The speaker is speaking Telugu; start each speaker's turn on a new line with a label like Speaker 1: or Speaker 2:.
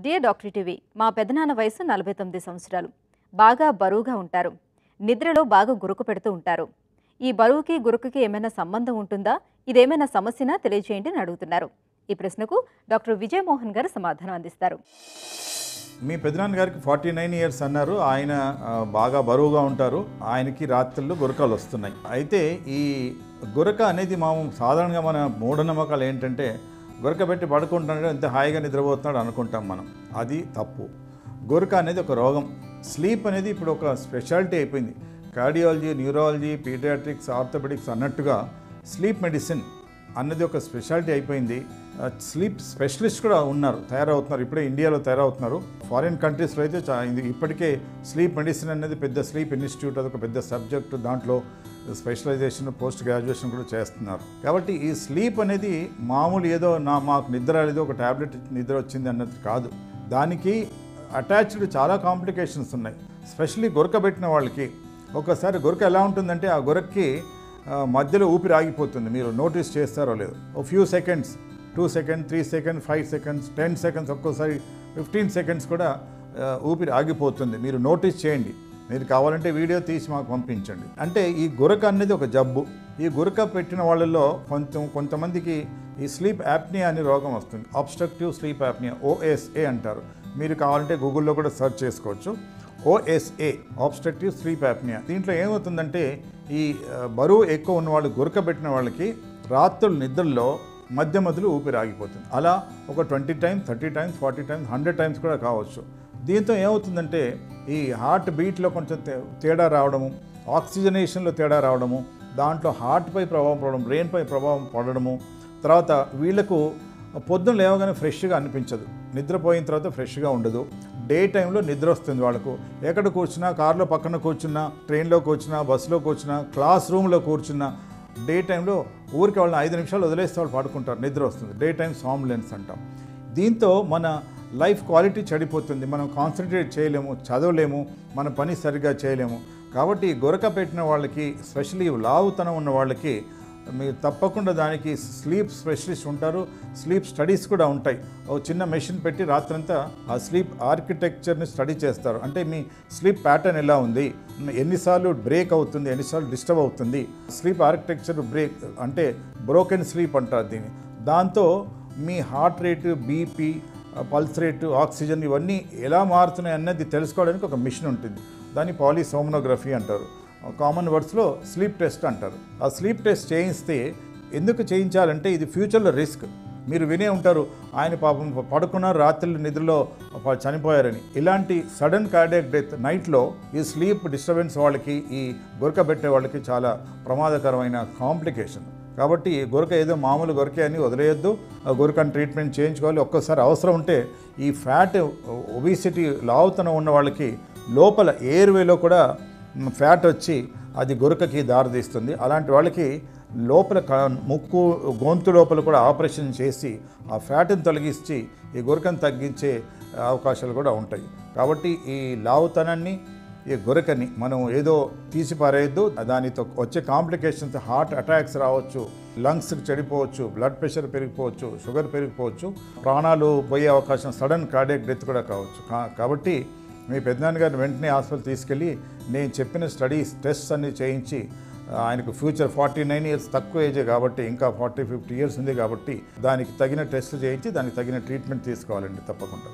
Speaker 1: డియర్ డాక్టర్ టీవీ మా పెదనాన్న వయసు 49 సంవత్సరాలు. బాగా బరువుగా ఉంటారు. నిద్రలో బాగా గురుకు పెడుతూ ఉంటారు. ఈ బరువుకి గురుకుకి ఏమైనా సంబంధం ఉంటుందా? ఇదేమైనా సమస్యనా తెలియజేయండి అని అడుగుతున్నారు. ఈ ప్రశ్నకు డాక్టర్ విజయమోహన్ గారు సమాధానం అందిస్తారు.
Speaker 2: మీ పెదనాన్న గారికి 49 ఇయర్స్ అన్నారు. ఆయన బాగా బరువుగా ఉంటారు. ఆయనకి రాత్రుల్లో గురకలు వస్తున్నాయి. అయితే ఈ గురక అనేది సాధారణంగా మన మూఢనమ్మకాలు ఏంటంటే గురక పెట్టి పడుకుంటున్నాడు, ఎంత హాయిగా నిద్రపోతున్నాడు అనుకుంటాం మనం. అది తప్పు. గురక అనేది ఒక రోగం. స్లీప్ అనేది ఇప్పుడు ఒక స్పెషాలిటీ అయిపోయింది. కార్డియాలజీ, న్యూరాలజీ, పీడియాట్రిక్స్, ఆర్థోపెడిక్స్ అన్నట్టుగా స్లీప్ మెడిసిన్ అన్నది ఒక స్పెషాలిటీ అయిపోయింది. స్లీప్ స్పెషలిస్ట్ కూడా తయారవుతున్నారు. ఇప్పుడే ఇండియాలో తయారవుతున్నారు. ఫారిన్ కంట్రీస్లో అయితే ఇప్పటికే స్లీప్ మెడిసిన్ అనేది పెద్ద స్లీప్ ఇన్స్టిట్యూట్, అదొక పెద్ద సబ్జెక్టు. దాంట్లో స్పెషలైజేషన్, పోస్ట్ గ్రాడ్యుయేషన్ కూడా చేస్తున్నారు. కాబట్టి ఈ స్లీప్ అనేది మామూలు ఏదో మాకు నిద్ర అనేది ఒక ట్యాబ్లెట్ నిద్ర వచ్చింది అన్నది కాదు. దానికి అటాచ్డ్ చాలా కాంప్లికేషన్స్ ఉన్నాయి. స్పెషల్లీ గురక పెట్టిన వాళ్ళకి ఒకసారి గురక ఎలా ఉంటుందంటే ఆ గురక్కి మధ్యలో ఊపిరి ఆగిపోతుంది. మీరు నోటీస్ చేస్తారో లేదో. ఓ few seconds, 2 seconds, 3 seconds, 5 seconds, 10 seconds, ఒక్కోసారి 15 సెకండ్స్ కూడా ఊపిరి ఆగిపోతుంది. మీరు నోటీస్ చేయండి. మీరు కావాలంటే వీడియో తీసి మాకు పంపించండి. అంటే ఈ గురక అనేది ఒక జబ్బు. ఈ గురక పెట్టిన వాళ్ళల్లో కొంతమందికి ఈ స్లీప్ యాప్నియా అనే రోగం వస్తుంది. అబ్స్ట్రక్టివ్ స్లీప్ యాప్నియా, OSA అంటారు. మీరు కావాలంటే గూగుల్లో కూడా సెర్చ్ చేసుకోవచ్చు. OSA, obstructive sleep apnea. దీంట్లో ఏమవుతుందంటే ఈ బరువు ఎక్కువ ఉన్న వాళ్ళు, గురక పెట్టిన వాళ్ళకి రాత్రుల నిద్రలో మధ్యలో ఊపిరి ఆగిపోతుంది. అలా ఒక 20 టైమ్స్, 30 టైమ్స్, 40 టైమ్స్, 100 టైమ్స్ కూడా కావచ్చు. దీంతో ఏమవుతుందంటే ఈ హార్ట్ బీట్లో కొంచెం తేడా రావడము, ఆక్సిజనేషన్లో తేడా రావడము, దాంట్లో హార్ట్పై ప్రభావం పడడం, బ్రెయిన్పై ప్రభావం పడడము. తర్వాత వీళ్ళకు పొద్దున లేవగానే ఫ్రెష్గా అనిపించదు. నిద్రపోయిన తర్వాత ఫ్రెష్గా ఉండదు. డే టైంలో నిద్ర వస్తుంది వాళ్ళకు. ఎక్కడ కూర్చున్నా, కారులో పక్కన కూర్చున్నా, ట్రైన్లో కూర్చున్నా, బస్సులో కూర్చున్నా, క్లాస్ రూమ్లో కూర్చున్నా, డే టైంలో ఊరికి వాళ్ళని 5 నిమిషాలు వదిలేస్తే వాళ్ళు పడుకుంటారు, నిద్ర వస్తుంది. డే టైం సామ్లెన్స్ అంటాం. దీంతో మన లైఫ్ క్వాలిటీ చెడిపోతుంది. మనం కాన్సన్ట్రేట్ చేయలేము, చదవలేము, మన పని సరిగ్గా చేయలేము. కాబట్టి గురక పెట్టిన వాళ్ళకి, స్పెషల్లీ లావుతనం ఉన్న వాళ్ళకి మీరు తప్పకుండా దానికి స్లీప్ స్పెషలిస్ట్ ఉంటారు. స్లీప్ స్టడీస్ కూడా ఉంటాయి. ఒక చిన్న మెషిన్ పెట్టి రాత్రంతా ఆ స్లీప్ ఆర్కిటెక్చర్ని స్టడీ చేస్తారు. అంటే మీ స్లీప్ ప్యాటర్న్ ఎలా ఉంది, ఎన్నిసార్లు బ్రేక్ అవుతుంది, ఎన్నిసార్లు డిస్టర్బ్ అవుతుంది. స్లీప్ ఆర్కిటెక్చర్ బ్రేక్ అంటే బ్రోకెన్ స్లీప్ అంటారు దీన్ని. దాంతో మీ heart rate, BP, pulse rate, oxygen ఇవన్నీ ఎలా మారుతున్నాయి అన్నది తెలుసుకోవడానికి ఒక మిషన్ ఉంటుంది. దాన్ని పాలిసోమనోగ్రఫీ అంటారు. కామన్ వర్డ్స్లో స్లీప్ టెస్ట్ అంటారు. ఆ స్లీప్ టెస్ట్ చేయిస్తే ఎందుకు చేయించాలంటే ఇది ఫ్యూచర్లో రిస్క్. మీరు వినే ఉంటారు, ఆయన పాపం పడుకున్నారు, రాత్రులు నిద్రలో చనిపోయారని. ఇలాంటి సడన్ కార్డియాక్ డెత్ నైట్లో ఈ స్లీప్ డిస్టర్బెన్స్ వాళ్ళకి, ఈ గురక పెట్టే వాళ్ళకి చాలా ప్రమాదకరమైన కాంప్లికేషన్. కాబట్టి గురక ఏదో మామూలు గురకే అని వదిలేయొద్దు. గురకని ట్రీట్మెంట్ చేయించుకోవాలి. ఒక్కసారి అవసరం ఉంటే ఈ ఫ్యాట్, ఒబిసిటీ, లావుతనం ఉన్న వాళ్ళకి లోపల ఎయిర్వేలో కూడా ఫ్యాట్ వచ్చి అది గురకకి దారితీస్తుంది. అలాంటి వాళ్ళకి లోపల ముక్కు, గొంతు లోపల కూడా ఆపరేషన్ చేసి ఆ ఫ్యాట్ని తొలగించి ఈ గురకను తగ్గించే అవకాశాలు కూడా ఉంటాయి. కాబట్టి ఈ లావుతనాన్ని, ఈ గురకని మనం ఏదో తీసి పారేయద్దు. దానితో వచ్చే కాంప్లికేషన్స్, హార్ట్ అటాక్స్ రావచ్చు, లంగ్స్ చెడిపోవచ్చు, బ్లడ్ ప్రెషర్ పెరిగిపోవచ్చు, షుగర్ పెరిగిపోవచ్చు, ప్రాణాలు పోయే అవకాశం, సడన్ కార్డియాక్ డెత్ కూడా కావచ్చు. కాబట్టి మీ పెద్దనాన్న గారిని వెంటనే హాస్పిటల్ తీసుకెళ్ళి నేను చెప్పిన స్టడీస్, టెస్ట్స్ అన్నీ చేయించి, ఆయనకు ఫ్యూచర్ 49 ఇయర్స్ తక్కువ ఏజే కాబట్టి, ఇంకా 40-50 ఇయర్స్ ఉంది కాబట్టి దానికి తగిన టెస్ట్లు చేయించి దానికి తగిన ట్రీట్మెంట్ తీసుకోవాలండి తప్పకుండా.